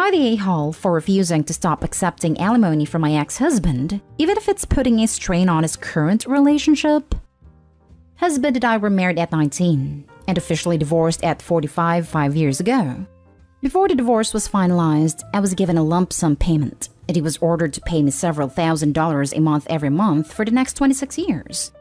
I the a-hole for refusing to stop accepting alimony from my ex-husband, even if it's putting a strain on his current relationship? Husband and I were married at 19 and officially divorced at 45 5 years ago. Before the divorce was finalized, I was given a lump sum payment, and he was ordered to pay me several $1,000s a month every month for the next 26 years.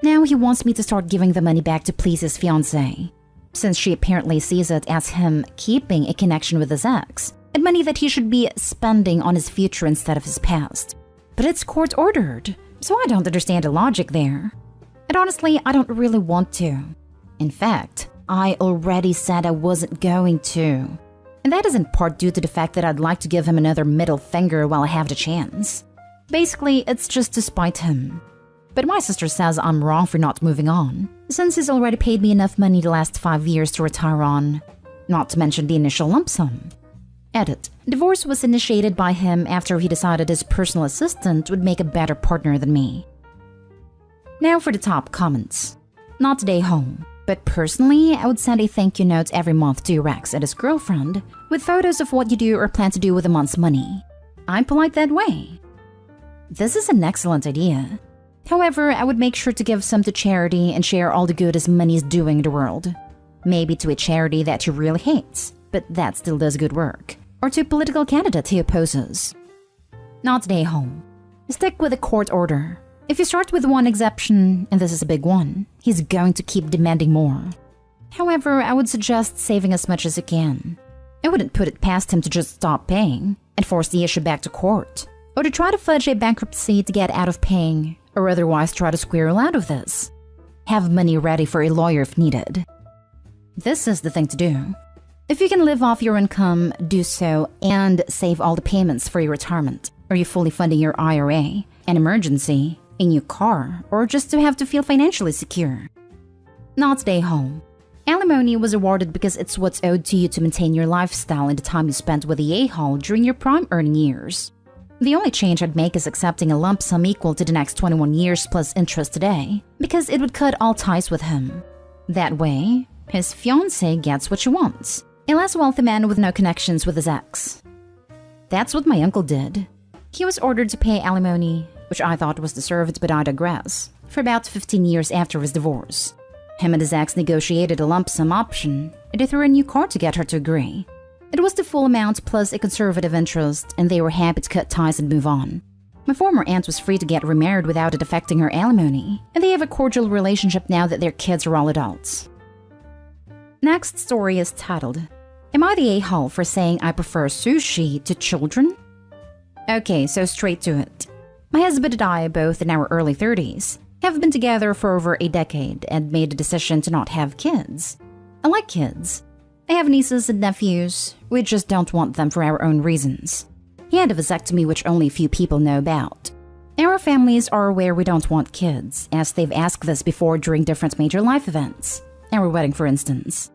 Now he wants me to start giving the money back to please his fiancé, since she apparently sees it as him keeping a connection with his ex, and money that he should be spending on his future instead of his past. But it's court-ordered, so I don't understand the logic there. And honestly, I don't really want to. In fact, I already said I wasn't going to. And that is in part due to the fact that I'd like to give him another middle finger while I have the chance. Basically, it's just to spite him. But my sister says I'm wrong for not moving on, since he's already paid me enough money the last 5 years to retire on, not to mention the initial lump sum. Edit. Divorce was initiated by him after he decided his personal assistant would make a better partner than me. Now for the top comments. Not today home, but personally, I would send a thank you note every month to your ex and his girlfriend with photos of what you do or plan to do with a month's money. I'm polite that way. This is an excellent idea. However, I would make sure to give some to charity and share all the good his money is doing in the world. Maybe to a charity that he really hates, but that still does good work. Or to a political candidate he opposes. Not today home. Stick with a court order. If you start with one exception, and this is a big one, he's going to keep demanding more. However, I would suggest saving as much as you can. I wouldn't put it past him to just stop paying and force the issue back to court, or to try to fudge a bankruptcy to get out of paying, or otherwise try to squirrel out of this. Have money ready for a lawyer if needed. This is the thing to do. If you can live off your income, do so and save all the payments for your retirement. Are you fully funding your IRA, an emergency, a new car, or just to have to feel financially secure? Not stay home. Alimony was awarded because it's what's owed to you to maintain your lifestyle in the time you spent with the a-hole during your prime earning years. The only change I'd make is accepting a lump sum equal to the next 21 years plus interest today, because it would cut all ties with him. That way, his fiancé gets what she wants. A less wealthy man with no connections with his ex. That's what my uncle did. He was ordered to pay alimony, which I thought was deserved, but I digress, for about 15 years after his divorce. Him and his ex negotiated a lump sum option, and they threw a new card to get her to agree. It was the full amount plus a conservative interest, and they were happy to cut ties and move on. My former aunt was free to get remarried without it affecting her alimony, and they have a cordial relationship now that their kids are all adults. Next story is titled, Am I the a-hole for saying I prefer sushi to children? Okay, so straight to it. My husband and I, both in our early 30s, have been together for over a decade and made a decision to not have kids. I like kids. I have nieces and nephews. We just don't want them for our own reasons. He had a vasectomy which only a few people know about. Our families are aware we don't want kids, as they've asked this before during different major life events. Our wedding, for instance.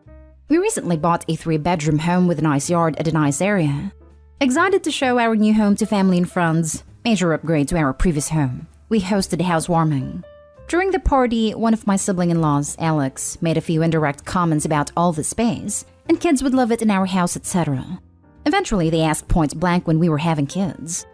We recently bought a 3-bedroom home with a nice yard at a nice area. Excited to show our new home to family and friends, major upgrade to our previous home. We hosted a housewarming. During the party, one of my sibling-in-laws, Alex, made a few indirect comments about all the space, and kids would love it in our house, etc. Eventually, they asked point blank when we were having kids.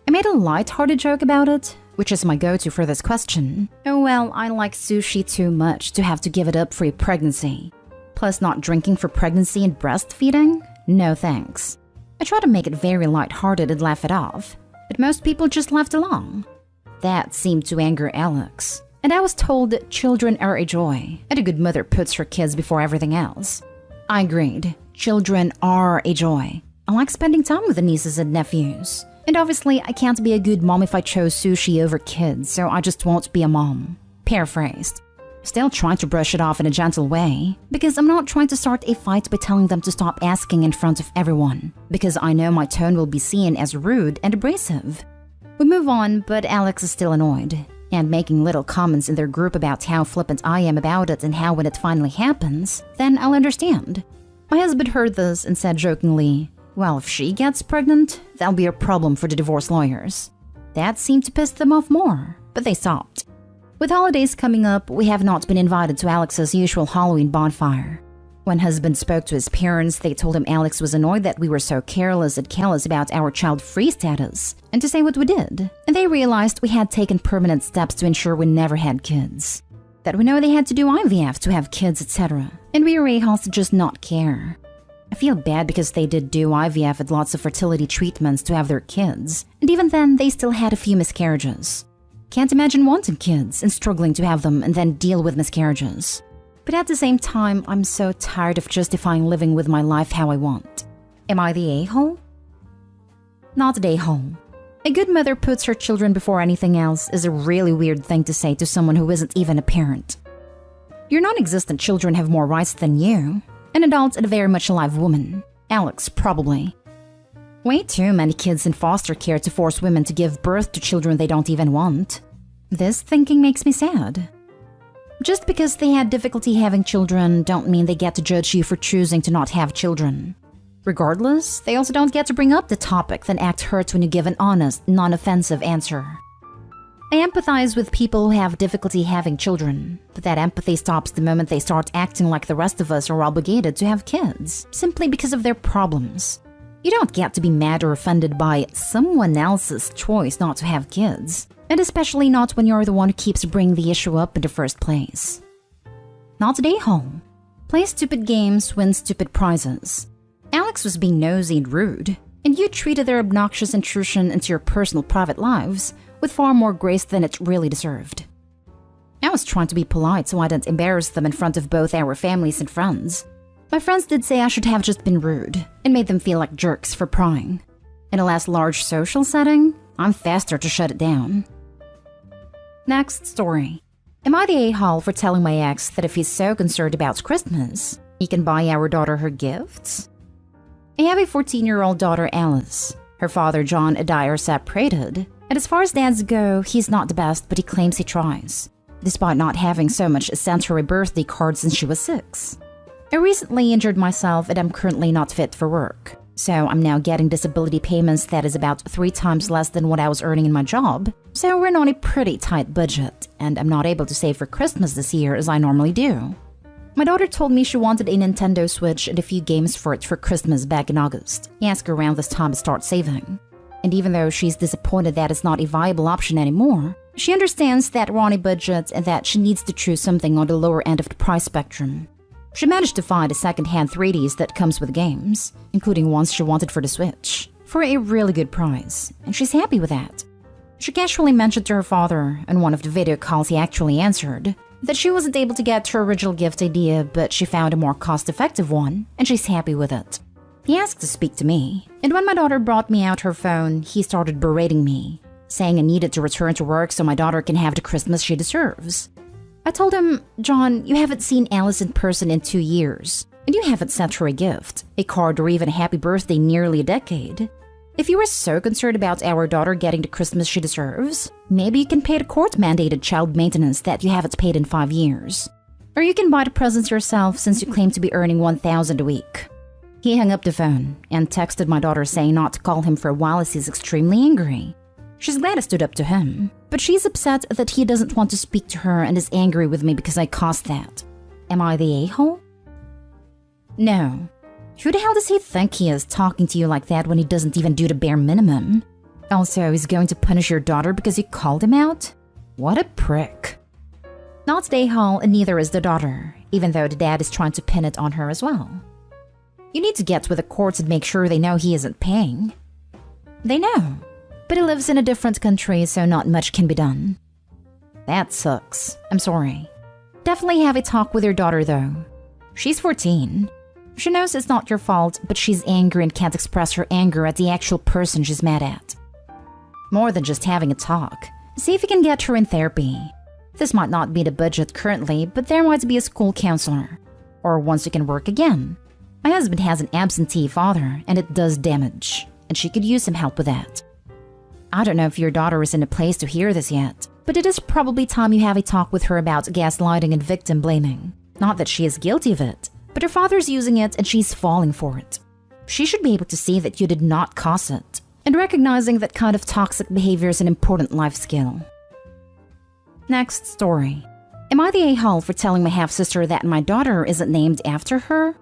I made a light-hearted joke about it, which is my go-to for this question. Oh well, I like sushi too much to have to give it up for a pregnancy. Plus not drinking for pregnancy and breastfeeding? No thanks. I try to make it very light-hearted and laugh it off, but most people just laughed along. That seemed to anger Alex, and I was told children are a joy, and a good mother puts her kids before everything else. I agreed. Children are a joy. I like spending time with the nieces and nephews. And obviously, I can't be a good mom if I chose sushi over kids, so I just won't be a mom. Paraphrased. Still trying to brush it off in a gentle way, because I'm not trying to start a fight by telling them to stop asking in front of everyone, because I know my tone will be seen as rude and abrasive. We move on, but Alex is still annoyed, and making little comments in their group about how flippant I am about it and how when it finally happens, then I'll understand. My husband heard this and said jokingly, well, if she gets pregnant, that'll be a problem for the divorce lawyers. That seemed to piss them off more, but they stopped. With holidays coming up, we have not been invited to Alex's usual Halloween bonfire. When husband spoke to his parents, they told him Alex was annoyed that we were so careless and callous about our child-free status, and to say what we did. And they realized we had taken permanent steps to ensure we never had kids. That we know they had to do IVF to have kids, etc. And we were a-holes to just not care. I feel bad because they did do IVF and lots of fertility treatments to have their kids, and even then they still had a few miscarriages. Can't imagine wanting kids and struggling to have them and then deal with miscarriages. But at the same time, I'm so tired of justifying living with my life how I want. Am I the a-hole? Not the a-hole. A good mother puts her children before anything else is a really weird thing to say to someone who isn't even a parent. Your non-existent children have more rights than you. An adult and a very much alive woman. Alex, probably. Way too many kids in foster care to force women to give birth to children they don't even want. This thinking makes me sad. Just because they had difficulty having children don't mean they get to judge you for choosing to not have children. Regardless, they also don't get to bring up the topic that act hurts when you give an honest, non-offensive answer. I empathize with people who have difficulty having children, but that empathy stops the moment they start acting like the rest of us are obligated to have kids, simply because of their problems. You don't get to be mad or offended by someone else's choice not to have kids. And especially not when you're the one who keeps bringing the issue up in the first place. Not today, home. Play stupid games, win stupid prizes. Alex was being nosy and rude, and you treated their obnoxious intrusion into your personal private lives with far more grace than it really deserved. I was trying to be polite so I didn't embarrass them in front of both our families and friends. My friends did say I should have just been rude and made them feel like jerks for prying. In a less large social setting, I'm faster to shut it down. Next story. Am I the a-hole for telling my ex that if he's so concerned about Christmas, he can buy our daughter her gifts? I have a 14-year-old daughter, Alice. Her father, John, and I are separated, and as far as dads go, he's not the best, but he claims he tries, despite not having so much as sent her a birthday card since she was 6. I recently injured myself and I'm currently not fit for work. So I'm now getting disability payments that is about 3 times less than what I was earning in my job. So we're on a pretty tight budget, and I'm not able to save for Christmas this year as I normally do. My daughter told me she wanted a Nintendo Switch and a few games for it for Christmas back in August. I asked her around this time to start saving. And even though she's disappointed that it's not a viable option anymore, she understands that we're on a budget and that she needs to choose something on the lower end of the price spectrum. She managed to find a second-hand 3Ds that comes with games, including ones she wanted for the Switch, for a really good price, and she's happy with that. She casually mentioned to her father, in one of the video calls he actually answered, that she wasn't able to get her original gift idea, but she found a more cost-effective one, and she's happy with it. He asked to speak to me, and when my daughter brought me out her phone, he started berating me, saying I needed to return to work so my daughter can have the Christmas she deserves. I told him, John, you haven't seen Alice in person in 2 years, and you haven't sent her a gift, a card, or even a happy birthday in nearly a decade. If you were so concerned about our daughter getting the Christmas she deserves, maybe you can pay the court-mandated child maintenance that you haven't paid in 5 years. Or you can buy the presents yourself since you claim to be earning $1,000 a week. He hung up the phone and texted my daughter saying not to call him for a while as he's extremely angry. She's glad I stood up to him, but she's upset that he doesn't want to speak to her and is angry with me because I caused that. Am I the a-hole? No. Who the hell does he think he is talking to you like that when he doesn't even do the bare minimum? Also, he's going to punish your daughter because you called him out? What a prick. Not the a-hole, and neither is the daughter, even though the dad is trying to pin it on her as well. You need to get with the courts and make sure they know he isn't paying. They know. But he lives in a different country, so not much can be done. That sucks. I'm sorry. Definitely have a talk with your daughter, though. She's 14. She knows it's not your fault, but she's angry and can't express her anger at the actual person she's mad at. More than just having a talk, see if you can get her in therapy. This might not be the budget currently, but there might be a school counselor. Or once you can work again. My husband has an absentee father, and it does damage, and she could use some help with that. I don't know if your daughter is in a place to hear this yet, but it is probably time you have a talk with her about gaslighting and victim blaming. Not that she is guilty of it, but her father's using it and she's falling for it. She should be able to see that you did not cause it, and recognizing that kind of toxic behavior is an important life skill. Next story. Am I the a-hole for telling my half-sister that my daughter isn't named after her?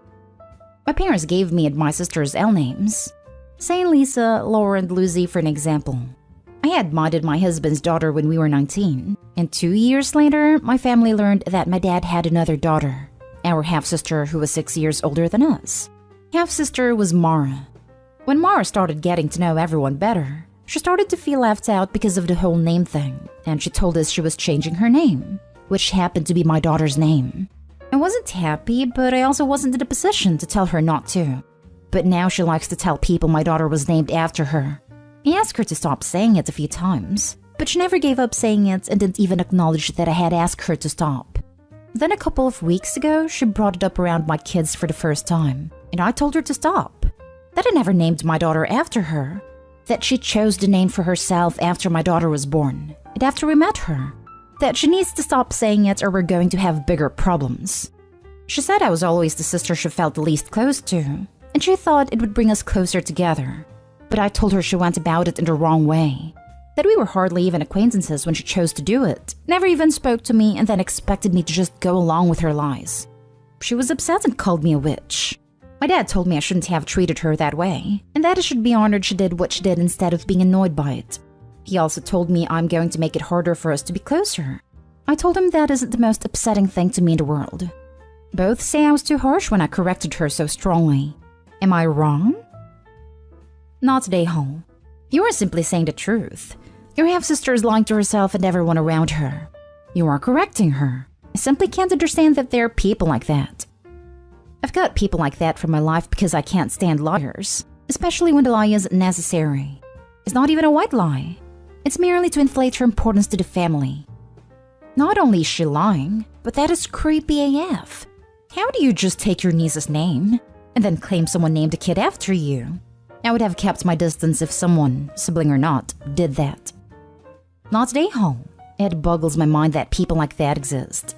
My parents gave me and my sisters L names. Say Lisa, Laura, and Lucy for an example. I had minded my husband's daughter when we were 19, and 2 years later, my family learned that my dad had another daughter, our half-sister who was 6 years older than us. Half-sister was Mara. When Mara started getting to know everyone better, she started to feel left out because of the whole name thing, and she told us she was changing her name, which happened to be my daughter's name. I wasn't happy, but I also wasn't in a position to tell her not to. But now she likes to tell people my daughter was named after her. I asked her to stop saying it a few times, but she never gave up saying it and didn't even acknowledge that I had asked her to stop. Then a couple of weeks ago, she brought it up around my kids for the first time, and I told her to stop. That I never named my daughter after her. That she chose the name for herself after my daughter was born, and after we met her. That she needs to stop saying it or we're going to have bigger problems. She said I was always the sister she felt the least close to, and she thought it would bring us closer together. But I told her she went about it in the wrong way. That we were hardly even acquaintances when she chose to do it, never even spoke to me, and then expected me to just go along with her lies. She was upset and called me a witch. My dad told me I shouldn't have treated her that way, and that I should be honored she did what she did instead of being annoyed by it. He also told me I'm going to make it harder for us to be closer. I told him that isn't the most upsetting thing to me in the world. Both say I was too harsh when I corrected her so strongly. Am I wrong? Not today, Hall. You are simply saying the truth. Your half-sister is lying to herself and everyone around her. You are correcting her. I simply can't understand that there are people like that. I've got people like that from my life because I can't stand liars, especially when the lie isn't necessary. It's not even a white lie. It's merely to inflate her importance to the family. Not only is she lying, but that is creepy AF. How do you just take your niece's name and then claim someone named a kid after you? I would have kept my distance if someone, sibling or not, did that. Not today, home. It boggles my mind that people like that exist.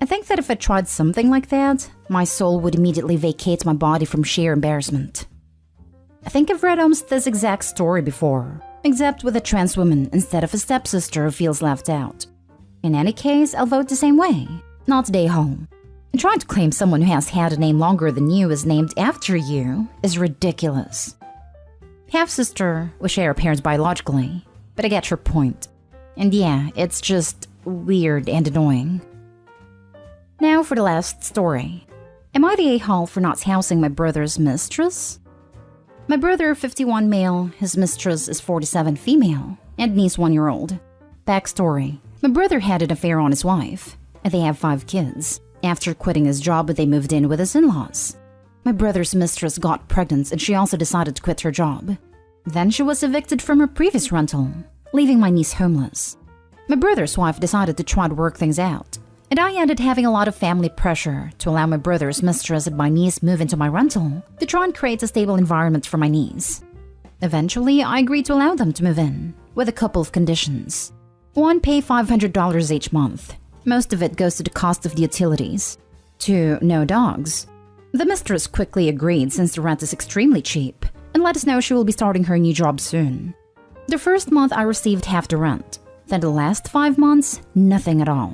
I think that if I tried something like that, my soul would immediately vacate my body from sheer embarrassment. I think I've read almost this exact story before, except with a trans woman instead of a stepsister who feels left out. In any case, I'll vote the same way. Not today, home. And trying to claim someone who has had a name longer than you is named after you is ridiculous. Half-sister, we share parents biologically, but I get your point. And yeah, it's just weird and annoying. Now for the last story. Am I the a-hole for not housing my brother's mistress? My brother, 51 male, his mistress is 47 female, and niece 1-year-old. Backstory. My brother had an affair on his wife, and they have 5 kids. After quitting his job, they moved in with his in-laws. My brother's mistress got pregnant and she also decided to quit her job. Then she was evicted from her previous rental, leaving my niece homeless. My brother's wife decided to try to work things out, and I ended having a lot of family pressure to allow my brother's mistress and my niece move into my rental to try and create a stable environment for my niece. Eventually, I agreed to allow them to move in, with a couple of conditions. 1, pay $500 each month. Most of it goes to the cost of the utilities. 2, no dogs. The mistress quickly agreed since the rent is extremely cheap, and let us know she will be starting her new job soon. The first month I received half the rent, then the last 5 months, nothing at all.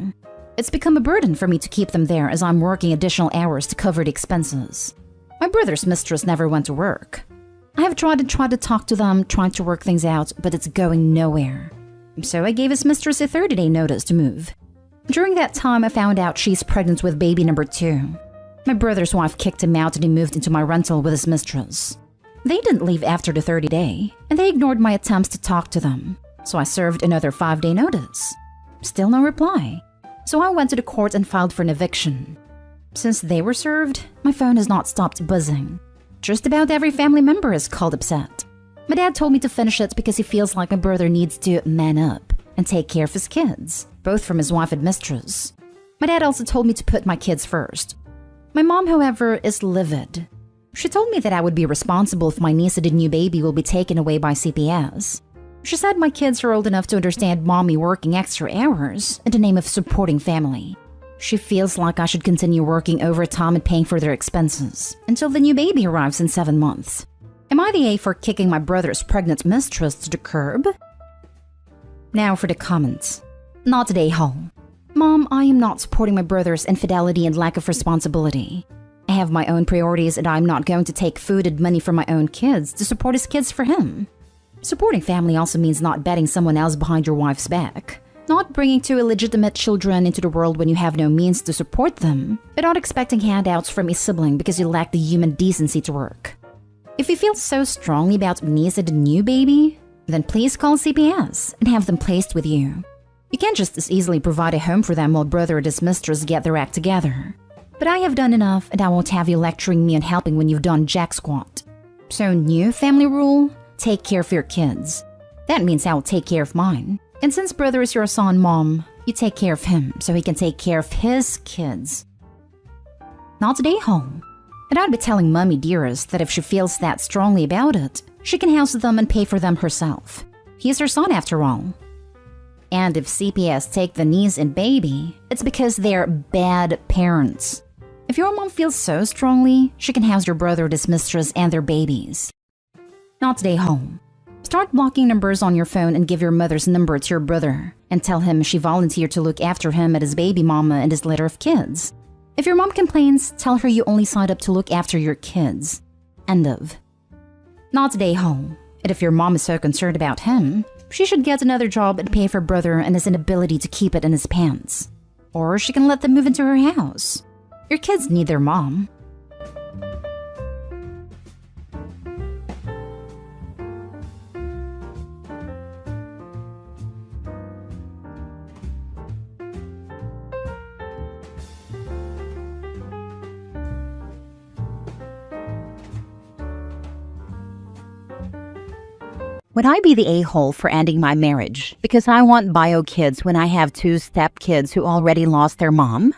It's become a burden for me to keep them there as I'm working additional hours to cover the expenses. My brother's mistress never went to work. I have tried to talk to them, trying to work things out, but it's going nowhere. So I gave his mistress a 30-day notice to move. During that time, I found out she's pregnant with baby number 2. My brother's wife kicked him out and he moved into my rental with his mistress. They didn't leave after the 30-day, and they ignored my attempts to talk to them. So I served another 5-day notice. Still no reply. So I went to the court and filed for an eviction. Since they were served, my phone has not stopped buzzing. Just about every family member is called upset. My dad told me to finish it because he feels like my brother needs to man up and take care of his kids, both from his wife and mistress. My dad also told me to put my kids first. My mom, however, is livid. She told me that I would be responsible if my niece and a new baby will be taken away by CPS. She said my kids are old enough to understand mommy working extra hours in the name of supporting family. She feels like I should continue working overtime and paying for their expenses until the new baby arrives in 7 months. Am I the A for kicking my brother's pregnant mistress to the curb? Now for the comments. Not today, home. Mom, I am not supporting my brother's infidelity and lack of responsibility. I have my own priorities and I'm not going to take food and money from my own kids to support his kids for him. Supporting family also means not betting someone else behind your wife's back. Not bringing two illegitimate children into the world when you have no means to support them, but not expecting handouts from a sibling because you lack the human decency to work. If you feel so strongly about niece and a new baby, then please call CPS and have them placed with you. You can't just as easily provide a home for them while brother and his mistress get their act together. But I have done enough and I won't have you lecturing me and helping when you've done jack squat. So new family rule, take care of your kids. That means I will take care of mine. And since brother is your son, mom, you take care of him so he can take care of his kids. Not today, home. And I'd be telling Mummy Dearest that if she feels that strongly about it, she can house them and pay for them herself. He's her son after all. And if CPS take the niece and baby, it's because they're bad parents. If your mom feels so strongly, she can house your brother, his mistress, and their babies. Not today, home. Start blocking numbers on your phone and give your mother's number to your brother and tell him she volunteered to look after him and his baby mama and his litter of kids. If your mom complains, tell her you only signed up to look after your kids. End of. Not today, home. And if your mom is so concerned about him, she should get another job and pay for brother and his inability to keep it in his pants. Or she can let them move into her house. Your kids need their mom. Would I be the a-hole for ending my marriage because I want bio kids when I have two step kids who already lost their mom?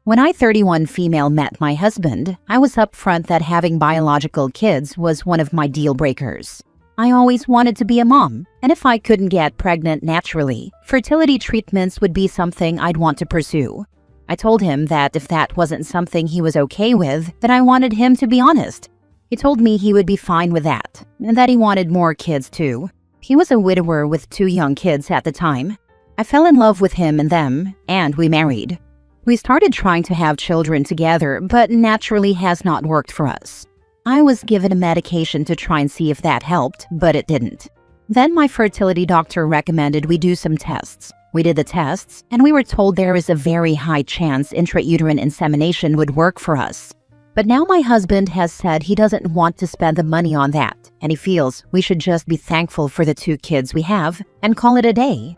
When I, 31 female, met my husband, I was upfront that having biological kids was one of my deal breakers. I always wanted to be a mom, and if I couldn't get pregnant naturally, fertility treatments would be something I'd want to pursue. I told him that if that wasn't something he was okay with, then I wanted him to be honest. He told me he would be fine with that, and that he wanted more kids too. He was a widower with 2 young kids at the time. I fell in love with him and them, and we married. We started trying to have children together, but naturally has not worked for us. I was given a medication to try and see if that helped, but it didn't. Then my fertility doctor recommended we do some tests. We did the tests, and we were told there is a very high chance intrauterine insemination would work for us. But now my husband has said he doesn't want to spend the money on that, and he feels we should just be thankful for the 2 kids we have and call it a day.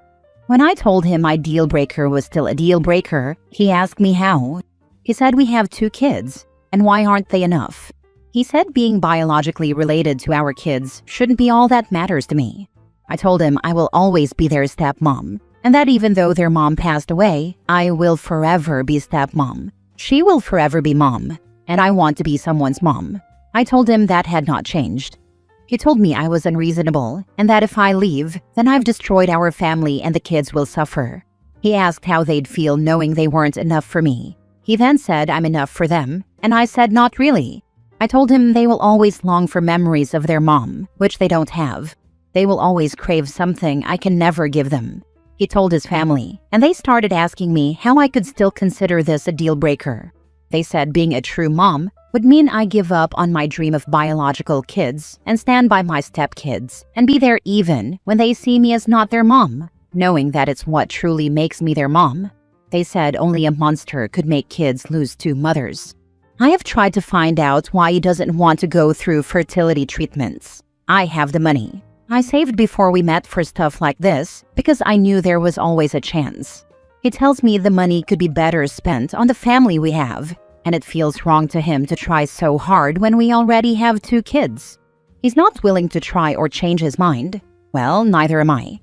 When I told him my deal breaker was still a deal breaker, he asked me how. He said we have 2 kids, and why aren't they enough? He said being biologically related to our kids shouldn't be all that matters to me. I told him I will always be their stepmom, and that even though their mom passed away, I will forever be stepmom. She will forever be mom. And I want to be someone's mom. I told him that had not changed. He told me I was unreasonable and that if I leave, then I've destroyed our family and the kids will suffer. He asked how they'd feel knowing they weren't enough for me. He then said I'm enough for them, and I said not really. I told him they will always long for memories of their mom, which they don't have. They will always crave something I can never give them. He told his family, and they started asking me how I could still consider this a deal breaker. They said being a true mom would mean I give up on my dream of biological kids and stand by my stepkids and be there even when they see me as not their mom, knowing that it's what truly makes me their mom. They said only a monster could make kids lose 2 mothers. I have tried to find out why he doesn't want to go through fertility treatments. I have the money. I saved before we met for stuff like this because I knew there was always a chance. He tells me the money could be better spent on the family we have, and it feels wrong to him to try so hard when we already have 2 kids. He's not willing to try or change his mind. Well, neither am I.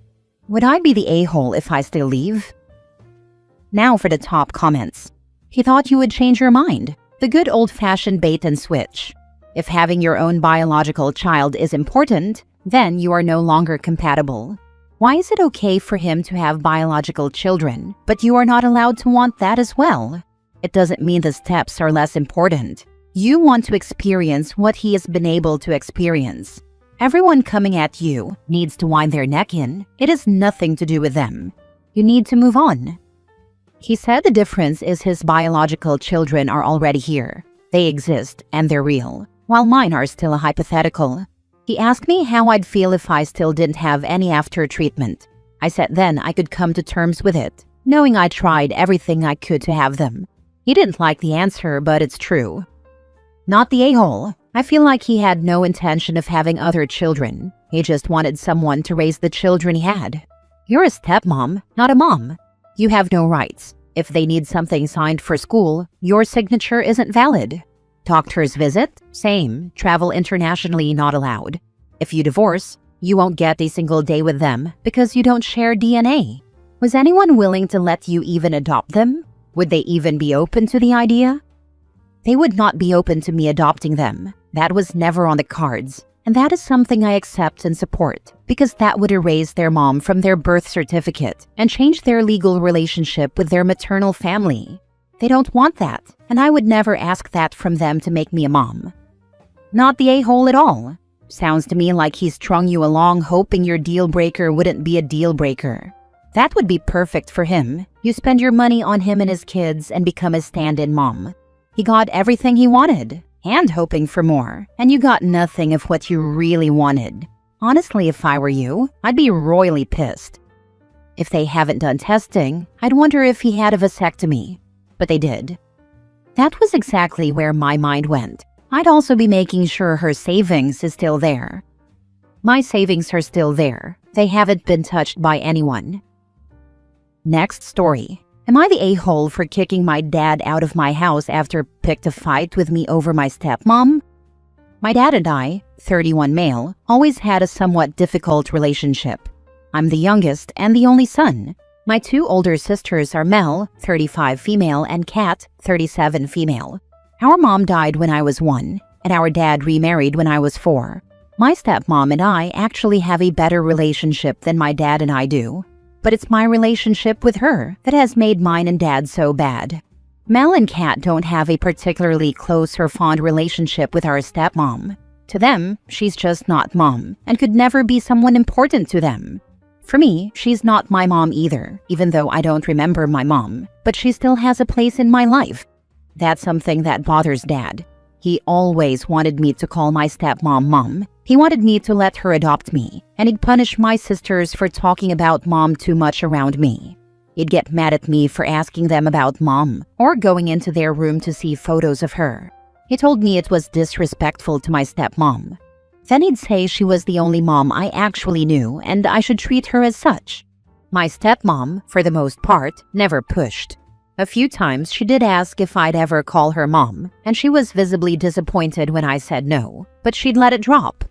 Would I be the a-hole if I still leave? Now for the top comments. He thought you would change your mind. The good old-fashioned bait and switch. If having your own biological child is important, then you are no longer compatible. Why is it okay for him to have biological children, but you are not allowed to want that as well? It doesn't mean the steps are less important. You want to experience what he has been able to experience. Everyone coming at you needs to wind their neck in. It has nothing to do with them. You need to move on. He said the difference is his biological children are already here. They exist and they're real, while mine are still a hypothetical. He asked me how I'd feel if I still didn't have any after treatment. I said then I could come to terms with it, knowing I tried everything I could to have them. He didn't like the answer, but it's true. Not the a-hole. I feel like he had no intention of having other children. He just wanted someone to raise the children he had. You're a stepmom, not a mom. You have no rights. If they need something signed for school, your signature isn't valid. Doctor's visit? Same. Travel internationally not allowed. If you divorce, you won't get a single day with them because you don't share DNA. Was anyone willing to let you even adopt them? Would they even be open to the idea? They would not be open to me adopting them. That was never on the cards. And that is something I accept and support, because that would erase their mom from their birth certificate and change their legal relationship with their maternal family. They don't want that, and I would never ask that from them to make me a mom. Not the a-hole at all. Sounds to me like he strung you along hoping your deal breaker wouldn't be a deal breaker. That would be perfect for him. You spend your money on him and his kids and become a stand-in mom. He got everything he wanted, and hoping for more, and you got nothing of what you really wanted. Honestly, if I were you, I'd be royally pissed. If they haven't done testing, I'd wonder if he had a vasectomy. But they did. That was exactly where my mind went. I'd also be making sure her savings is still there. My savings are still there. They haven't been touched by anyone. Next story. Am I the a-hole for kicking my dad out of my house after picked a fight with me over my stepmom? My dad and I, 31 male, always had a somewhat difficult relationship. I'm the youngest and the only son. My two older sisters are Mel, 35 female, and Kat, 37 female. Our mom died when I was 1, and our dad remarried when I was 4. My stepmom and I actually have a better relationship than my dad and I do. But it's my relationship with her that has made mine and Dad so bad. Mel and Kat don't have a particularly close or fond relationship with our stepmom. To them, she's just not mom and could never be someone important to them. For me, she's not my mom either, even though I don't remember my mom, but she still has a place in my life. That's something that bothers Dad. He always wanted me to call my stepmom Mom. He wanted me to let her adopt me, and he'd punish my sisters for talking about Mom too much around me. He'd get mad at me for asking them about Mom, or going into their room to see photos of her. He told me it was disrespectful to my stepmom. Then he'd say she was the only mom I actually knew, and I should treat her as such. My stepmom, for the most part, never pushed. A few times she did ask if I'd ever call her mom, and she was visibly disappointed when I said no, but she'd let it drop.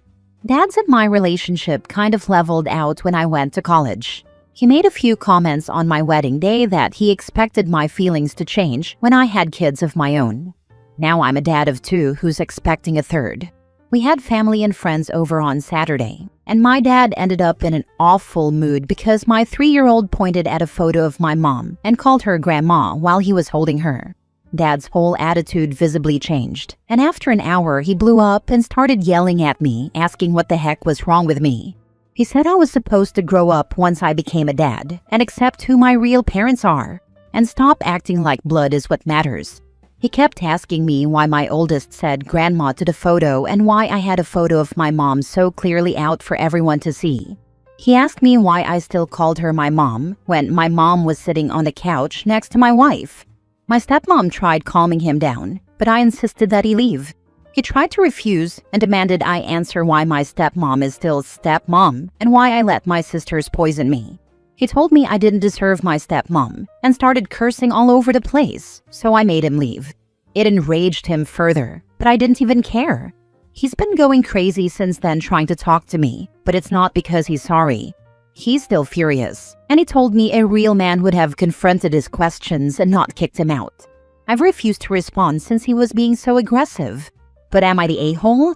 Dad's and my relationship kind of leveled out when I went to college. He made a few comments on my wedding day that he expected my feelings to change when I had kids of my own. Now I'm a dad of 2 who's expecting a 3rd. We had family and friends over on Saturday, and my dad ended up in an awful mood because my 3-year-old pointed at a photo of my mom and called her grandma while he was holding her. Dad's whole attitude visibly changed, and after an hour he blew up and started yelling at me, asking what the heck was wrong with me. He said I was supposed to grow up once I became a dad and accept who my real parents are, and stop acting like blood is what matters. He kept asking me why my oldest said grandma to the photo and why I had a photo of my mom so clearly out for everyone to see. He asked me why I still called her my mom when my mom was sitting on the couch next to my wife. My stepmom tried calming him down, but I insisted that he leave. He tried to refuse and demanded I answer why my stepmom is still stepmom and why I let my sisters poison me. He told me I didn't deserve my stepmom and started cursing all over the place, so I made him leave. It enraged him further, but I didn't even care. He's been going crazy since then trying to talk to me, but it's not because he's sorry. He's still furious, and he told me a real man would have confronted his questions and not kicked him out. I've refused to respond since he was being so aggressive. But am I the a-hole?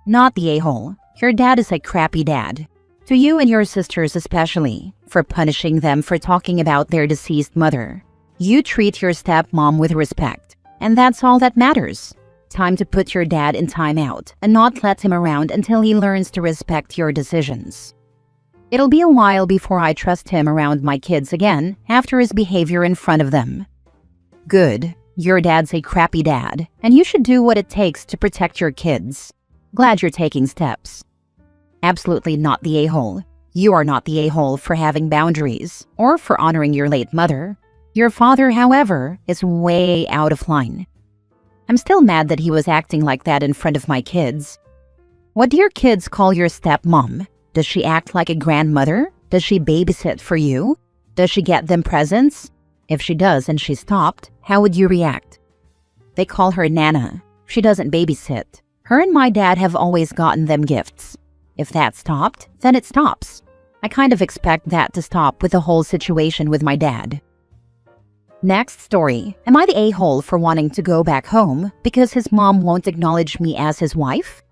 Not the a-hole. Your dad is a crappy dad. To you and your sisters especially, for punishing them for talking about their deceased mother. You treat your stepmom with respect, and that's all that matters. Time to put your dad in timeout and not let him around until he learns to respect your decisions. It'll be a while before I trust him around my kids again after his behavior in front of them. Good. Your dad's a crappy dad, and you should do what it takes to protect your kids. Glad you're taking steps. Absolutely not the a-hole. You are not the a-hole for having boundaries or for honoring your late mother. Your father, however, is way out of line. I'm still mad that he was acting like that in front of my kids. What do your kids call your stepmom? Does she act like a grandmother? Does she babysit for you? Does she get them presents? If she does and she stopped, how would you react? They call her Nana. She doesn't babysit. Her and my dad have always gotten them gifts. If that stopped, then it stops. I kind of expect that to stop with the whole situation with my dad. Next story. Am I the a-hole for wanting to go back home because his mom won't acknowledge me as his wife?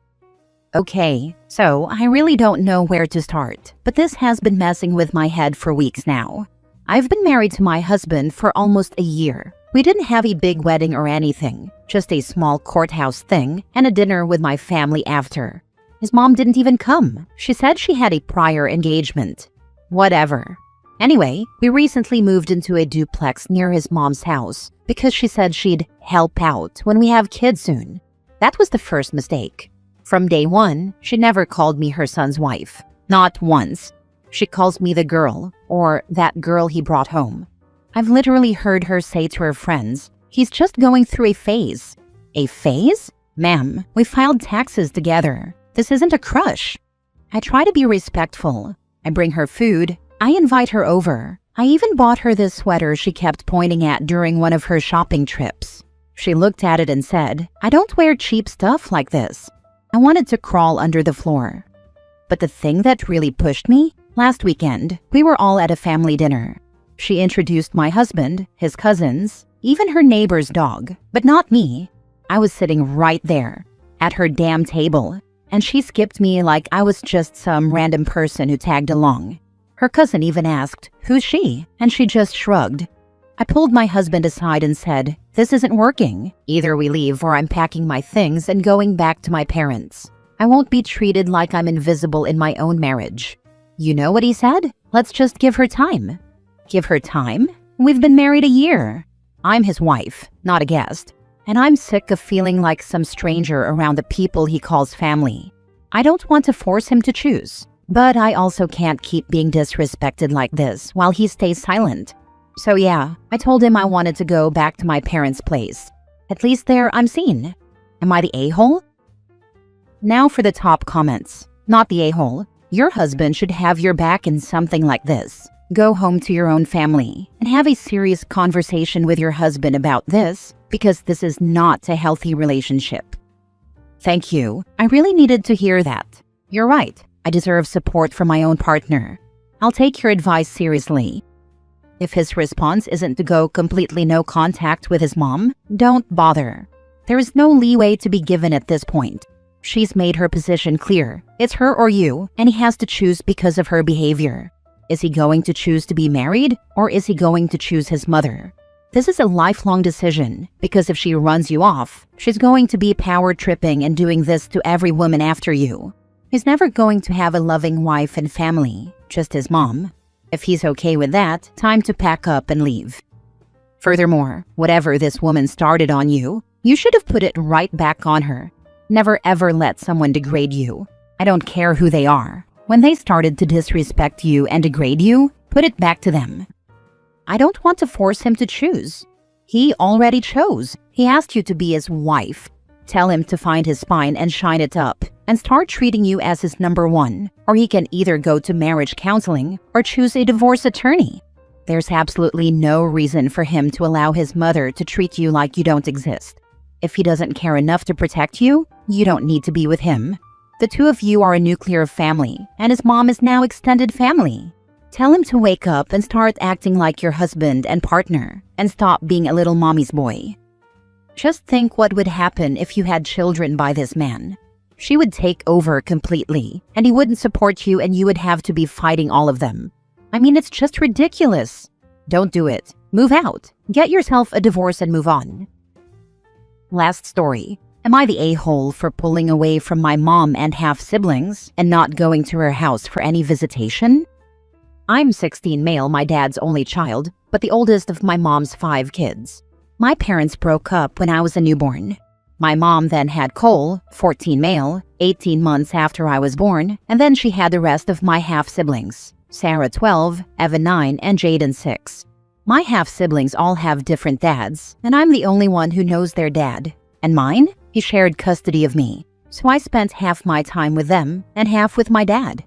Okay, so I really don't know where to start, but this has been messing with my head for weeks now. I've been married to my husband for almost a year. We didn't have a big wedding or anything, just a small courthouse thing and a dinner with my family after. His mom didn't even come. She said she had a prior engagement. Whatever. Anyway, we recently moved into a duplex near his mom's house because she said she'd help out when we have kids soon. That was the first mistake. From day one, she never called me her son's wife. Not once. She calls me the girl, or that girl he brought home. I've literally heard her say to her friends, he's just going through a phase. A phase? Ma'am, we filed taxes together. This isn't a crush. I try to be respectful. I bring her food. I invite her over. I even bought her this sweater she kept pointing at during one of her shopping trips. She looked at it and said, I don't wear cheap stuff like this. I wanted to crawl under the floor. But the thing that really pushed me? Last weekend, we were all at a family dinner. She introduced my husband, his cousins, even her neighbor's dog, but not me. I was sitting right there, at her damn table, and she skipped me like I was just some random person who tagged along. Her cousin even asked, who's she? And she just shrugged. I pulled my husband aside and said, this isn't working. Either we leave or I'm packing my things and going back to my parents. I won't be treated like I'm invisible in my own marriage. You know what he said? Let's just give her time. Give her time? We've been married a year. I'm his wife, not a guest. And I'm sick of feeling like some stranger around the people he calls family. I don't want to force him to choose. But I also can't keep being disrespected like this while he stays silent. So yeah, I told him I wanted to go back to my parents' place. At least there I'm seen. Am I the a-hole? Now for the top comments. Not the a-hole. Your husband should have your back in something like this. Go home to your own family and have a serious conversation with your husband about this because this is not a healthy relationship. Thank you. I really needed to hear that. You're right. I deserve support from my own partner. I'll take your advice seriously. If his response isn't to go completely no contact with his mom, don't bother. There is no leeway to be given at this point. She's made her position clear. It's her or you, and he has to choose because of her behavior. Is he going to choose to be married, or is he going to choose his mother? This is a lifelong decision, because if she runs you off, she's going to be power-tripping and doing this to every woman after you. He's never going to have a loving wife and family, just his mom. If he's okay with that, time to pack up and leave. Furthermore, whatever this woman started on you, you should have put it right back on her. Never ever let someone degrade you. I don't care who they are. When they started to disrespect you and degrade you, put it back to them. I don't want to force him to choose. He already chose. He asked you to be his wife. Tell him to find his spine and shine it up and start treating you as his number one, or he can either go to marriage counseling or choose a divorce attorney. There's absolutely no reason for him to allow his mother to treat you like you don't exist. If he doesn't care enough to protect you, you don't need to be with him. The two of you are a nuclear family, and his mom is now extended family. Tell him to wake up and start acting like your husband and partner, and stop being a little mommy's boy. Just think what would happen if you had children by this man. She would take over completely, and he wouldn't support you and you would have to be fighting all of them. I mean, it's just ridiculous. Don't do it. Move out. Get yourself a divorce and move on. Last story. Am I the a-hole for pulling away from my mom and half-siblings and not going to her house for any visitation? I'm 16 male, my dad's only child, but the oldest of my mom's 5 kids. My parents broke up when I was a newborn. My mom then had Cole, 14 male, 18 months after I was born, and then she had the rest of my half-siblings, Sarah 12, Evan 9, and Jaden 6. My half-siblings all have different dads, and I'm the only one who knows their dad. And mine? He shared custody of me, so I spent half my time with them and half with my dad.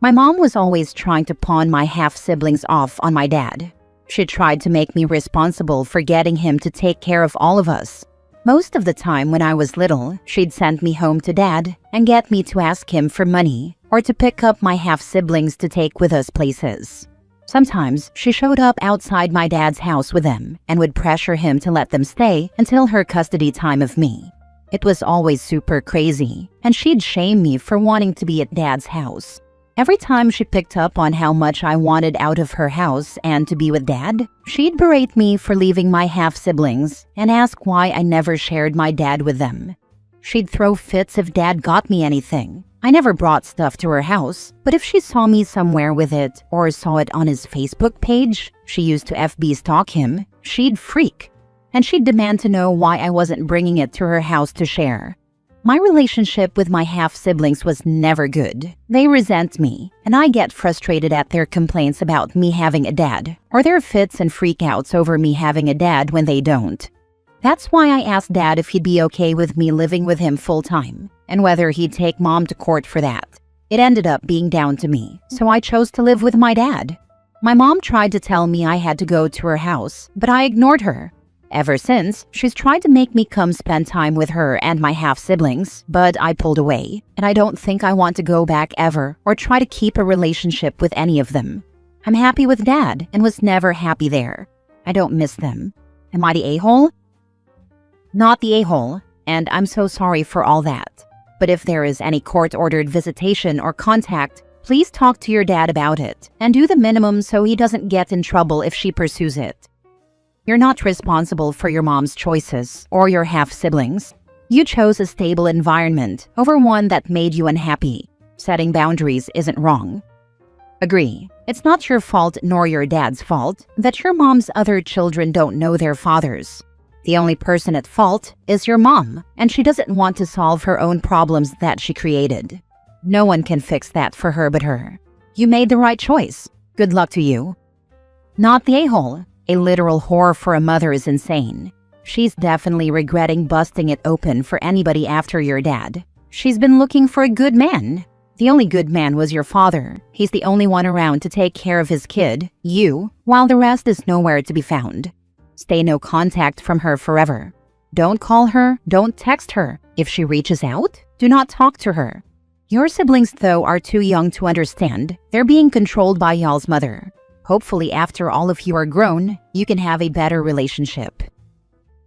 My mom was always trying to pawn my half-siblings off on my dad. She tried to make me responsible for getting him to take care of all of us. Most of the time when I was little, she'd send me home to dad and get me to ask him for money or to pick up my half-siblings to take with us places. Sometimes she showed up outside my dad's house with them and would pressure him to let them stay until her custody time of me. It was always super crazy, and she'd shame me for wanting to be at dad's house. Every time she picked up on how much I wanted out of her house and to be with dad, she'd berate me for leaving my half-siblings and ask why I never shared my dad with them. She'd throw fits if dad got me anything. I never brought stuff to her house, but if she saw me somewhere with it or saw it on his Facebook page, she used to FB stalk him, she'd freak. And she'd demand to know why I wasn't bringing it to her house to share. My relationship with my half-siblings was never good. They resent me, and I get frustrated at their complaints about me having a dad, or their fits and freakouts over me having a dad when they don't. That's why I asked dad if he'd be okay with me living with him full-time, and whether he'd take mom to court for that. It ended up being down to me, so I chose to live with my dad. My mom tried to tell me I had to go to her house, but I ignored her. Ever since, she's tried to make me come spend time with her and my half-siblings, but I pulled away, and I don't think I want to go back ever or try to keep a relationship with any of them. I'm happy with dad and was never happy there. I don't miss them. Am I the a-hole? Not the a-hole, and I'm so sorry for all that. But if there is any court-ordered visitation or contact, please talk to your dad about it and do the minimum so he doesn't get in trouble if she pursues it. You're not responsible for your mom's choices or your half-siblings. You chose a stable environment over one that made you unhappy. Setting boundaries isn't wrong. Agree, it's not your fault nor your dad's fault that your mom's other children don't know their fathers. The only person at fault is your mom, and she doesn't want to solve her own problems that she created. No one can fix that for her but her. You made the right choice. Good luck to you. Not the a-hole. A literal whore for a mother is insane. She's definitely regretting busting it open for anybody after your dad. She's been looking for a good man. The only good man was your father. He's the only one around to take care of his kid, you, while the rest is nowhere to be found. Stay no contact from her forever. Don't call her, don't text her. If she reaches out, do not talk to her. Your siblings, though, are too young to understand. They're being controlled by y'all's mother. Hopefully, after all of you are grown, you can have a better relationship.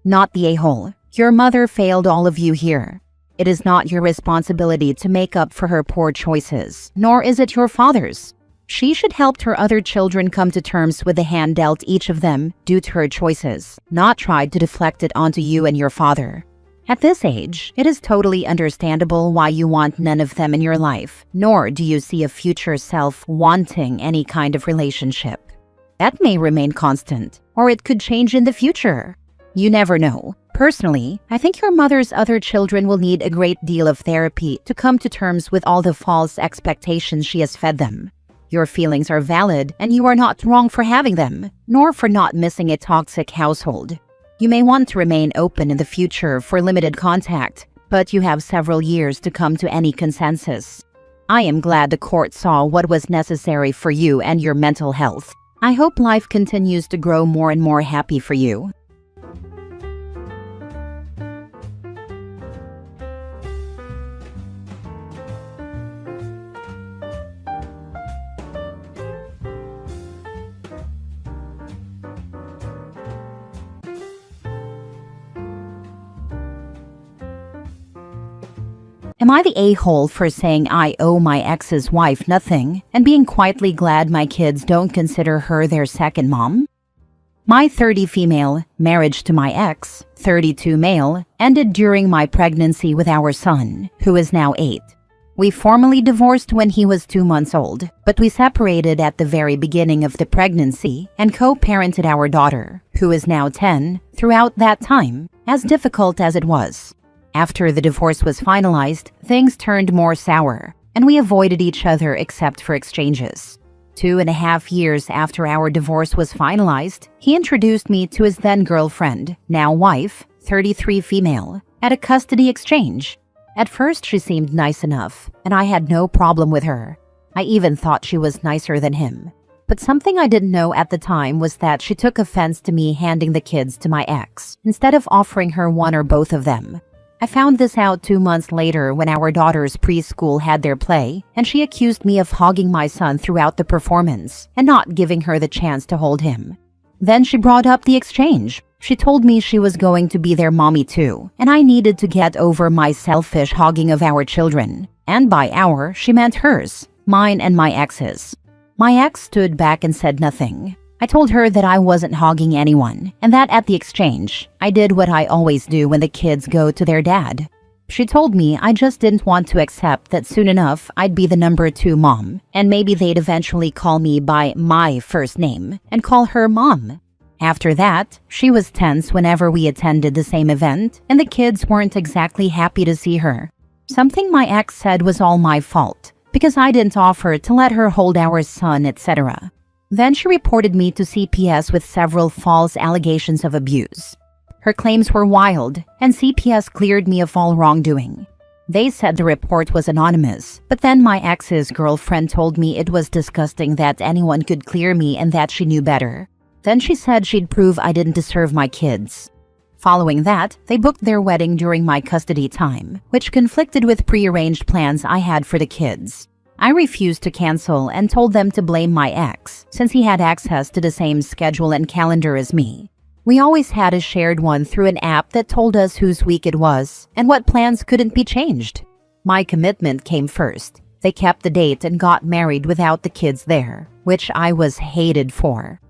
Not the a-hole. Your mother failed all of you here. It is not your responsibility to make up for her poor choices, nor is it your father's. She should help her other children come to terms with the hand dealt each of them due to her choices, not tried to deflect it onto you and your father. At this age, it is totally understandable why you want none of them in your life, nor do you see a future self wanting any kind of relationship. That may remain constant, or it could change in the future. You never know. Personally, I think your mother's other children will need a great deal of therapy to come to terms with all the false expectations she has fed them. Your feelings are valid, and you are not wrong for having them, nor for not missing a toxic household. You may want to remain open in the future for limited contact, but you have several years to come to any consensus. I am glad the court saw what was necessary for you and your mental health. I hope life continues to grow more and more happy for you. Am I the a-hole for saying I owe my ex's wife nothing and being quietly glad my kids don't consider her their second mom? My 30 female marriage to my ex, 32 male, ended during my pregnancy with our son, who is now 8. We formally divorced when he was 2 months old, but we separated at the very beginning of the pregnancy and co-parented our daughter, who is now 10, throughout that time, as difficult as it was. After the divorce was finalized, things turned more sour, and we avoided each other except for exchanges. 2.5 years after our divorce was finalized, he introduced me to his then-girlfriend, now wife, 33 female, at a custody exchange. At first, she seemed nice enough, and I had no problem with her. I even thought she was nicer than him. But something I didn't know at the time was that she took offense to me handing the kids to my ex, instead of offering her one or both of them. I found this out 2 months later when our daughter's preschool had their play, and she accused me of hogging my son throughout the performance and not giving her the chance to hold him. Then she brought up the exchange. She told me she was going to be their mommy too, and I needed to get over my selfish hogging of our children. And by our, she meant hers, mine and my ex's. My ex stood back and said nothing. I told her that I wasn't hogging anyone, and that at the exchange, I did what I always do when the kids go to their dad. She told me I just didn't want to accept that soon enough I'd be the number 2 mom, and maybe they'd eventually call me by my first name and call her mom. After that, she was tense whenever we attended the same event, and the kids weren't exactly happy to see her. Something my ex said was all my fault, because I didn't offer to let her hold our son, etc. Then she reported me to CPS with several false allegations of abuse. Her claims were wild, and CPS cleared me of all wrongdoing. They said the report was anonymous, but then my ex's girlfriend told me it was disgusting that anyone could clear me and that she knew better. Then she said she'd prove I didn't deserve my kids. Following that, they booked their wedding during my custody time, which conflicted with prearranged plans I had for the kids. I refused to cancel and told them to blame my ex, since he had access to the same schedule and calendar as me. We always had a shared one through an app that told us whose week it was and what plans couldn't be changed. My commitment came first. They kept the date and got married without the kids there, which I was hated for.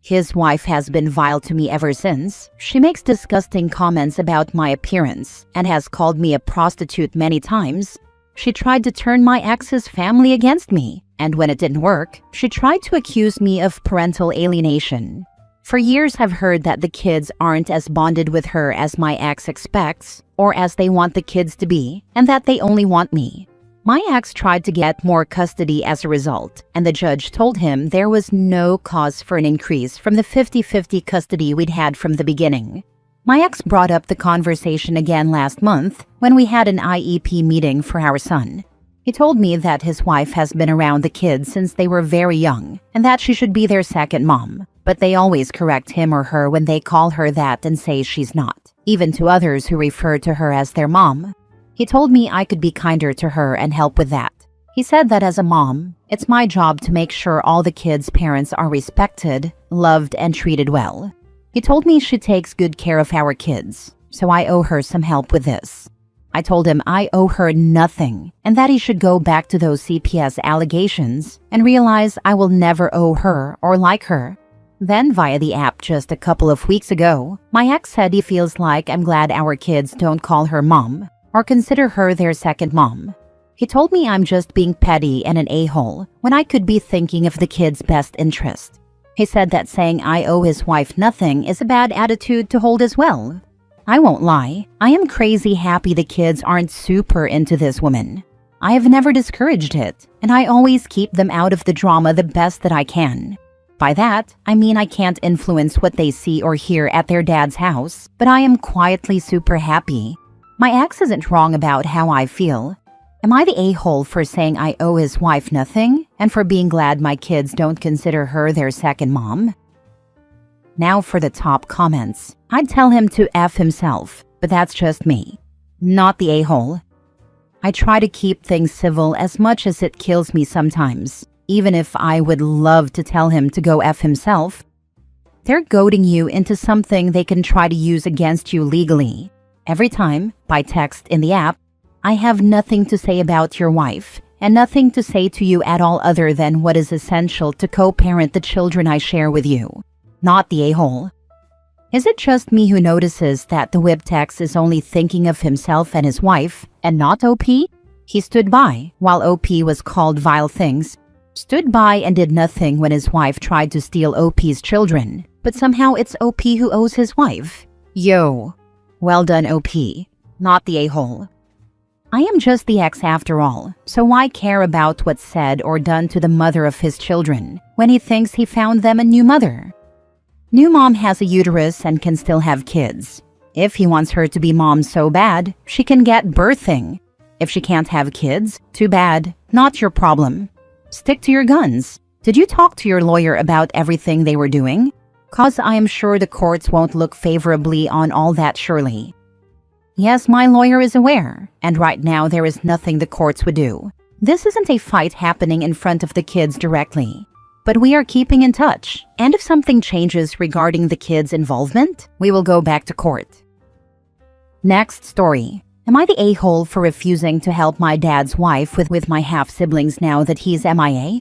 His wife has been vile to me ever since. She makes disgusting comments about my appearance and has called me a prostitute many times. She tried to turn my ex's family against me, and when it didn't work, she tried to accuse me of parental alienation. For years, I've heard that the kids aren't as bonded with her as my ex expects, or as they want the kids to be, and that they only want me. My ex tried to get more custody as a result, and the judge told him there was no cause for an increase from the 50-50 custody we'd had from the beginning. My ex brought up the conversation again last month when we had an IEP meeting for our son. He told me that his wife has been around the kids since they were very young, and that she should be their second mom, but they always correct him or her when they call her that and say she's not, even to others who refer to her as their mom. He told me I could be kinder to her and help with that. He said that as a mom, it's my job to make sure all the kids' parents are respected, loved, and treated well. He told me she takes good care of our kids, so I owe her some help with this. I told him I owe her nothing and that he should go back to those CPS allegations and realize I will never owe her or like her. Then via the app just a couple of weeks ago, my ex said he feels like I'm glad our kids don't call her mom or consider her their second mom. He told me I'm just being petty and an a-hole when I could be thinking of the kids' best interest. He said that saying I owe his wife nothing is a bad attitude to hold as well. I won't lie, I am crazy happy the kids aren't super into this woman. I have never discouraged it, and I always keep them out of the drama the best that I can. By that, I mean I can't influence what they see or hear at their dad's house, but I am quietly super happy. My ex isn't wrong about how I feel. Am I the a-hole for saying I owe his wife nothing and for being glad my kids don't consider her their second mom? Now for the top comments. I'd tell him to F himself, but that's just me. Not the a-hole. I try to keep things civil as much as it kills me sometimes, even if I would love to tell him to go F himself. They're goading you into something they can try to use against you legally. Every time, by text in the app, I have nothing to say about your wife and nothing to say to you at all other than what is essential to co-parent the children I share with you. Not the a-hole. Is it just me who notices that the whip text is only thinking of himself and his wife and not OP? He stood by while OP was called vile things, stood by and did nothing when his wife tried to steal OP's children, but somehow it's OP who owes his wife. Yo. Well done, OP. Not the a-hole. I am just the ex after all, so why care about what's said or done to the mother of his children when he thinks he found them a new mother? New mom has a uterus and can still have kids. If he wants her to be mom so bad, she can get birthing. If she can't have kids, too bad, not your problem. Stick to your guns. Did you talk to your lawyer about everything they were doing? 'Cause I am sure the courts won't look favorably on all that surely. Yes, my lawyer is aware, and right now there is nothing the courts would do. This isn't a fight happening in front of the kids directly. But we are keeping in touch, and if something changes regarding the kids' involvement, we will go back to court. Next story. Am I the a-hole for refusing to help my dad's wife with my half-siblings now that he's MIA?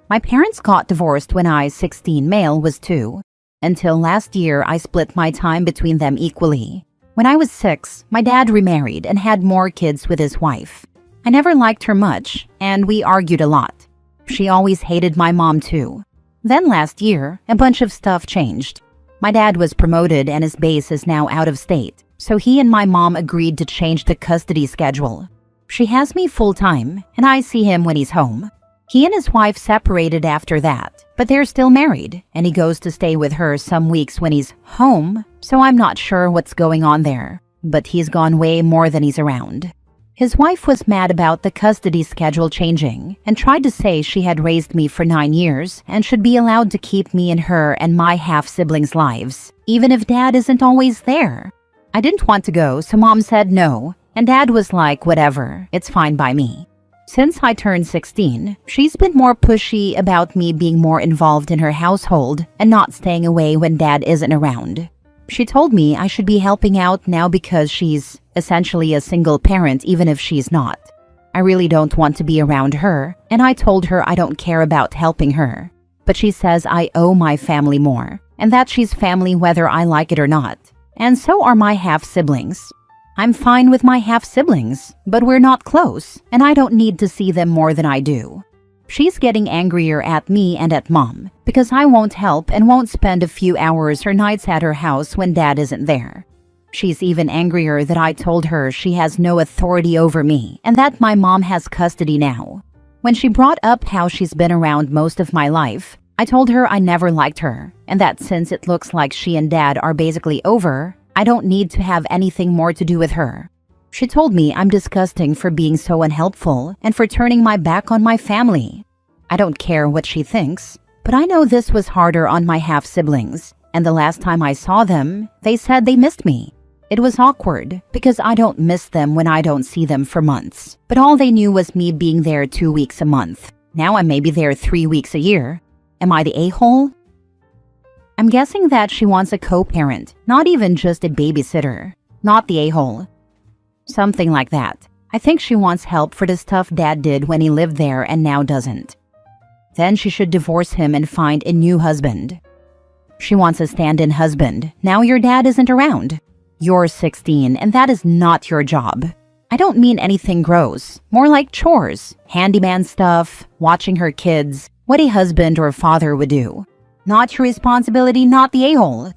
My parents got divorced when I, 16 male, was 2. Until last year, I split my time between them equally. When I was 6, my dad remarried and had more kids with his wife. I never liked her much, and we argued a lot. She always hated my mom too. Then last year, a bunch of stuff changed. My dad was promoted and his base is now out of state, so he and my mom agreed to change the custody schedule. She has me full-time, and I see him when he's home. He and his wife separated after that, but they're still married, and he goes to stay with her some weeks when he's home, so I'm not sure what's going on there. But he's gone way more than he's around. His wife was mad about the custody schedule changing and tried to say she had raised me for 9 years and should be allowed to keep me in her and my half-siblings' lives, even if dad isn't always there. I didn't want to go, so mom said no, and dad was like, whatever, it's fine by me. Since I turned 16, she's been more pushy about me being more involved in her household and not staying away when dad isn't around. She told me I should be helping out now because she's essentially a single parent even if she's not. I really don't want to be around her, and I told her I don't care about helping her. But she says I owe my family more, and that she's family whether I like it or not. And so are my half-siblings. I'm fine with my half-siblings, but we're not close, and I don't need to see them more than I do. She's getting angrier at me and at mom because I won't help and won't spend a few hours or nights at her house when dad isn't there. She's even angrier that I told her she has no authority over me and that my mom has custody now. When she brought up how she's been around most of my life, I told her I never liked her and that since it looks like she and dad are basically over, I don't need to have anything more to do with her. She told me I'm disgusting for being so unhelpful and for turning my back on my family. I don't care what she thinks, but I know this was harder on my half-siblings, and the last time I saw them, they said they missed me. It was awkward because I don't miss them when I don't see them for months, but all they knew was me being there 2 weeks a month. Now I may be there 3 weeks a year. Am I the a-hole? I'm guessing that she wants a co-parent, not even just a babysitter. Not the a-hole. Something like that. I think she wants help for the stuff dad did when he lived there and now doesn't. Then she should divorce him and find a new husband. She wants a stand-in husband. Now your dad isn't around. You're 16 and that is not your job. I don't mean anything gross. More like chores, handyman stuff, watching her kids, what a husband or father would do. Not your responsibility, not the a-hole.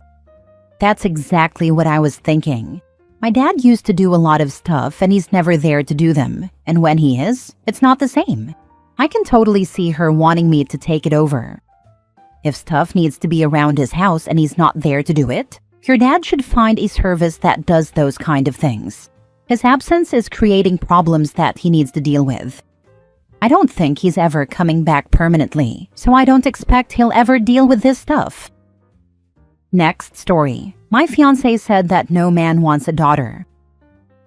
That's exactly what I was thinking. My dad used to do a lot of stuff and he's never there to do them. And when he is, it's not the same. I can totally see her wanting me to take it over. If stuff needs to be around his house and he's not there to do it, your dad should find a service that does those kind of things. His absence is creating problems that he needs to deal with. I don't think he's ever coming back permanently, so I don't expect he'll ever deal with this stuff. Next story. My fiancé said that no man wants a daughter.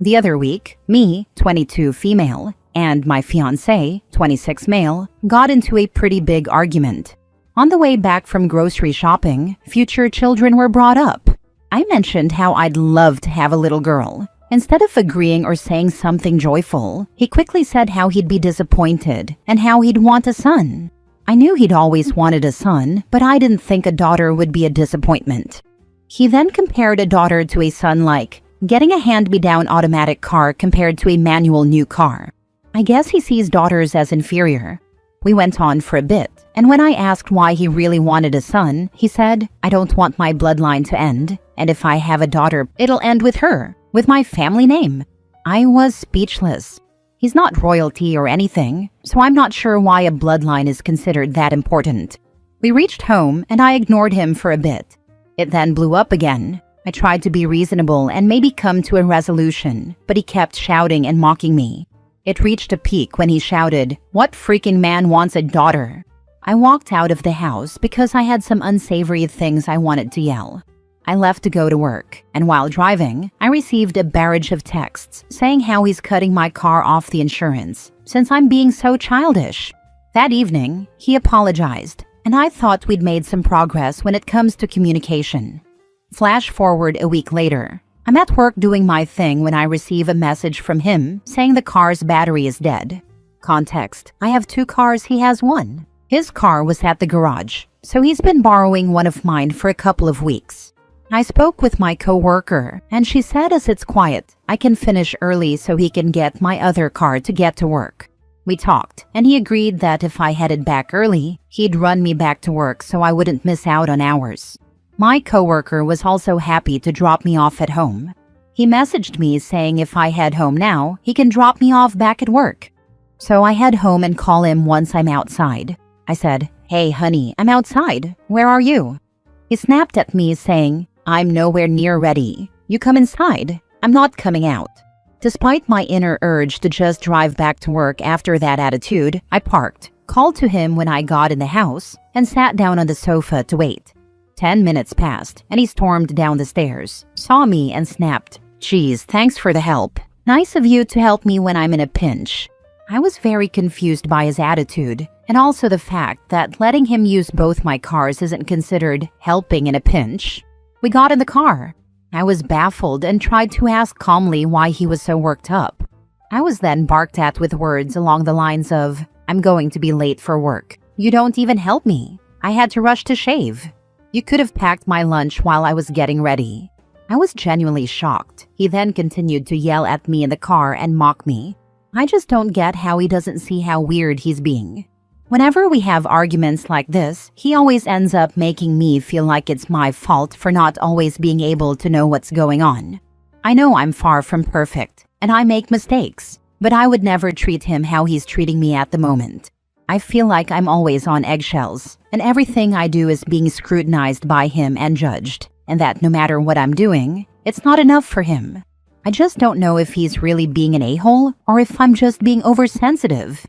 The other week, me, 22 female, and my fiancé, 26 male, got into a pretty big argument. On the way back from grocery shopping, future children were brought up. I mentioned how I'd love to have a little girl. Instead of agreeing or saying something joyful, he quickly said how he'd be disappointed and how he'd want a son. I knew he'd always wanted a son, but I didn't think a daughter would be a disappointment. He then compared a daughter to a son like getting a hand-me-down automatic car compared to a manual new car. I guess he sees daughters as inferior. We went on for a bit, and when I asked why he really wanted a son, he said, I don't want my bloodline to end, and if I have a daughter, it'll end with her, with my family name. I was speechless. He's not royalty or anything, so I'm not sure why a bloodline is considered that important. We reached home, and I ignored him for a bit. It then blew up again. I tried to be reasonable and maybe come to a resolution, but he kept shouting and mocking me. It reached a peak when he shouted, "What freaking man wants a daughter?" I walked out of the house because I had some unsavory things I wanted to yell. I left to go to work, and while driving, I received a barrage of texts saying how he's cutting my car off the insurance since I'm being so childish. That evening, he apologized, and I thought we'd made some progress when it comes to communication. Flash forward a week later. I'm at work doing my thing when I receive a message from him saying the car's battery is dead. Context: I have 2 cars, he has 1. His car was at the garage, so he's been borrowing one of mine for a couple of weeks. I spoke with my coworker, and she said as it's quiet, I can finish early so he can get my other car to get to work. We talked, and he agreed that if I headed back early, he'd run me back to work so I wouldn't miss out on hours. My coworker was also happy to drop me off at home. He messaged me saying if I head home now, he can drop me off back at work. So I head home and call him once I'm outside. I said, "Hey honey, I'm outside. Where are you?" He snapped at me saying, "I'm nowhere near ready. You come inside. I'm not coming out." Despite my inner urge to just drive back to work after that attitude, I parked, called to him when I got in the house, and sat down on the sofa to wait. 10 minutes passed, and he stormed down the stairs, saw me, and snapped, "Geez, thanks for the help. Nice of you to help me when I'm in a pinch." I was very confused by his attitude, and also the fact that letting him use both my cars isn't considered helping in a pinch. We got in the car. I was baffled and tried to ask calmly why he was so worked up. I was then barked at with words along the lines of, "I'm going to be late for work. You don't even help me. I had to rush to shave. You could have packed my lunch while I was getting ready." I was genuinely shocked. He then continued to yell at me in the car and mock me. I just don't get how he doesn't see how weird he's being. Whenever we have arguments like this, he always ends up making me feel like it's my fault for not always being able to know what's going on. I know I'm far from perfect, and I make mistakes, but I would never treat him how he's treating me at the moment. I feel like I'm always on eggshells, and everything I do is being scrutinized by him and judged, and that no matter what I'm doing, it's not enough for him. I just don't know if he's really being an a-hole or if I'm just being oversensitive.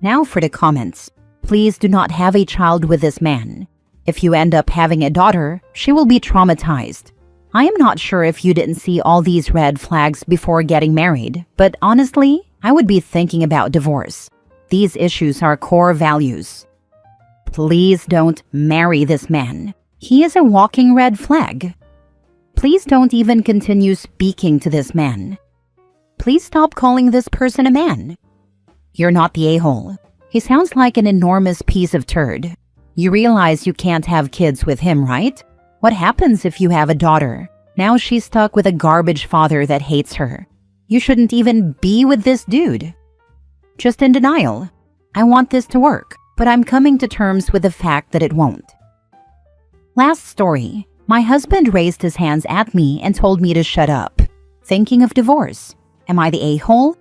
Now for the comments. Please do not have a child with this man. If you end up having a daughter, she will be traumatized. I am not sure if you didn't see all these red flags before getting married, but honestly, I would be thinking about divorce. These issues are core values. Please don't marry this man. He is a walking red flag. Please don't even continue speaking to this man. Please stop calling this person a man. You're not the a-hole. He sounds like an enormous piece of turd. You realize you can't have kids with him, right? What happens if you have a daughter? Now she's stuck with a garbage father that hates her. You shouldn't even be with this dude. Just in denial. I want this to work, but I'm coming to terms with the fact that it won't. Last story. My husband raised his hands at me and told me to shut up. Thinking of divorce. Am I the a-hole?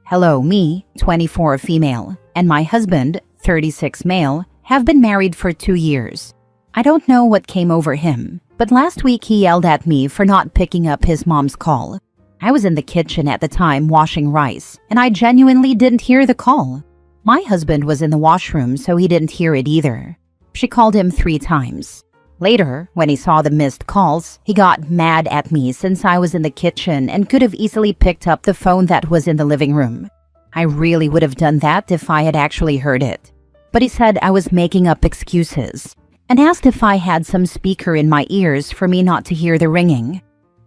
Hello, me, 24 female, and my husband, 36 male, have been married for 2 years. I don't know what came over him, but last week he yelled at me for not picking up his mom's call. I was in the kitchen at the time washing rice, and I genuinely didn't hear the call. My husband was in the washroom, so he didn't hear it either. She called him 3 times. Later, when he saw the missed calls, he got mad at me since I was in the kitchen and could have easily picked up the phone that was in the living room. I really would have done that if I had actually heard it. But he said I was making up excuses and asked if I had some speaker in my ears for me not to hear the ringing.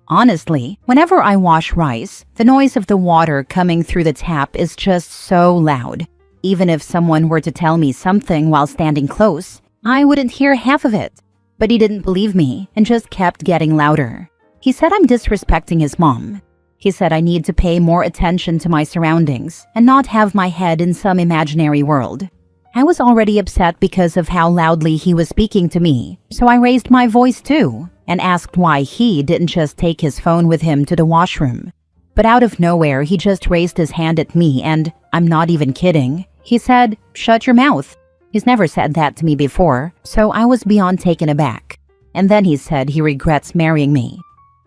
Honestly, whenever I wash rice, the noise of the water coming through the tap is just so loud. Even if someone were to tell me something while standing close, I wouldn't hear half of it. But he didn't believe me and just kept getting louder. He said I'm disrespecting his mom. He said I need to pay more attention to my surroundings and not have my head in some imaginary world. I was already upset because of how loudly he was speaking to me, so I raised my voice too and asked why he didn't just take his phone with him to the washroom. But out of nowhere, he just raised his hand at me and, I'm not even kidding, he said, "Shut your mouth." He's never said that to me before, so I was beyond taken aback. And then he said he regrets marrying me.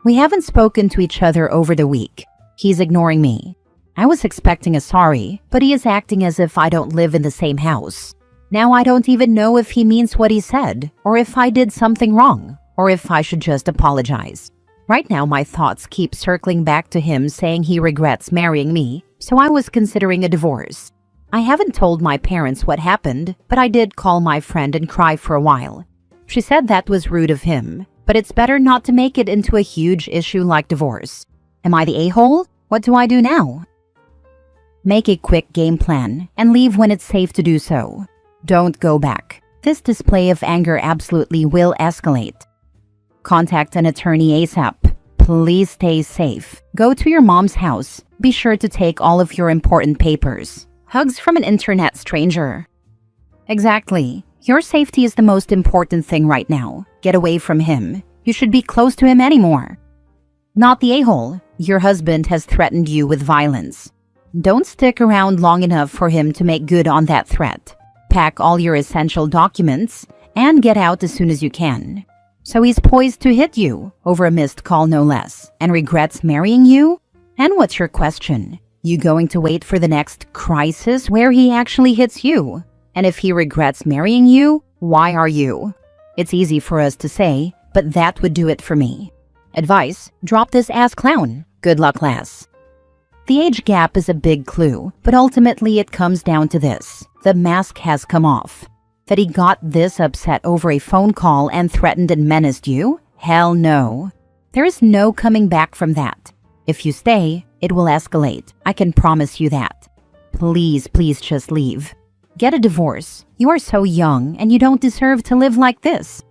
We haven't spoken to each other over the week. He's ignoring me. I was expecting a sorry, but he is acting as if I don't live in the same house. Now I don't even know if he means what he said, or if I did something wrong, or if I should just apologize. Right now my thoughts keep circling back to him saying he regrets marrying me, so I was considering a divorce. I haven't told my parents what happened, but I did call my friend and cry for a while. She said that was rude of him, but it's better not to make it into a huge issue like divorce. Am I the a-hole? What do I do now? Make a quick game plan and leave when it's safe to do so. Don't go back. This display of anger absolutely will escalate. Contact an attorney ASAP. Please stay safe. Go to your mom's house. Be sure to take all of your important papers. Hugs from an internet stranger. Exactly. Your safety is the most important thing right now. Get away from him. You should be close to him anymore. Not the a-hole. Your husband has threatened you with violence. Don't stick around long enough for him to make good on that threat. Pack all your essential documents and get out as soon as you can. So he's poised to hit you, over a missed call no less, and regrets marrying you? And what's your question? You going to wait for the next crisis where he actually hits you? And if he regrets marrying you, why are you? It's easy for us to say, but that would do it for me. Advice: drop this ass clown. Good luck, lass. The age gap is a big clue, but ultimately it comes down to this. The mask has come off. That he got this upset over a phone call and threatened and menaced you? Hell no. There is no coming back from that. If you stay, it will escalate. I can promise you that. Please, please just leave. Get a divorce. You are so young and you don't deserve to live like this.